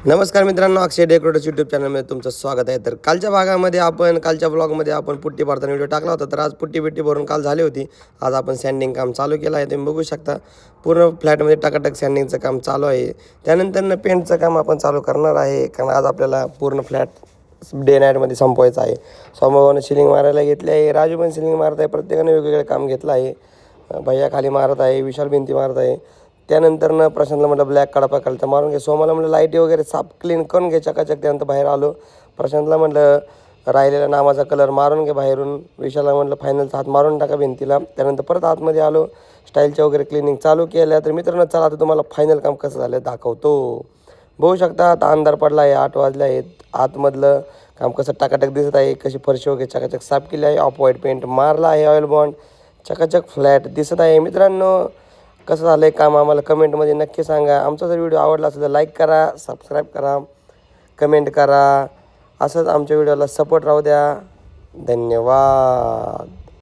नमस्कार मित्रांनो, अक्षय decorators YouTube चॅनलमध्ये तुमचं स्वागत आहे. तर कालच्या ब्लॉगमध्ये आपण पुट्टी भरताना व्हिडिओ टाकला होता. तर आज पुट्टी भरून काल झाली होती. आज आपण सँडिंग काम चालू केलं आहे. तुम्ही बघू शकता पूर्ण फ्लॅटमध्ये टाकाटक सँडिंगचं काम चालू आहे. त्यानंतर पेंटचं काम आपण चालू करणार आहे, कारण आज आपल्याला पूर्ण फ्लॅट डे नाईटमध्ये संपवायचं आहे. सोमवारनं सिलिंग मारायला घेतली आहे, राजू पण सिलिंग मारत आहे. प्रत्येकाने वेगवेगळे काम घेतलं आहे. भैया खाली मारत आहे, विशाल भिंती मारत आहे. त्यानंतर प्रशांतला म्हटलं ब्लॅक काढा खालचा मारून घे. सोमाला म्हटलं लाईटी वगैरे साफ क्लीन करून घे चकाचक. त्यानंतर बाहेर आलो. प्रशांतला म्हटलं राहिलेला नामाचा कलर मारून घे बाहेरून. विशालला म्हटलं फायनलचा हात मारून टाका भिंतीला. त्यानंतर परत आतमध्ये आलो, स्टाईलच्या वगैरे क्लिनिंग चालू केल्या. तर मित्रांनो चला आता तुम्हाला फायनल काम कसं झालं दाखवतो. बघू शकता आता अंधार पडला आहे, 8 वाजले आहेत. आतमधलं काम कसं टाकाटक दिसत आहे, कशी फरशी वगैरे चकाचक साफ केली आहे. ऑफ व्हाईट पेंट मारला आहे, ऑइल बॉन्ड चकाचक फ्लॅट दिसत आहे. मित्रांनो कसं झालं आहे काम आम्हाला कमेंटमध्ये नक्की सांगा. आमचा जर व्हिडिओ आवडला असेल तर लाईक करा, सबस्क्राईब करा, कमेंट करा. असंच आमच्या व्हिडिओला सपोर्ट राहू द्या. धन्यवाद.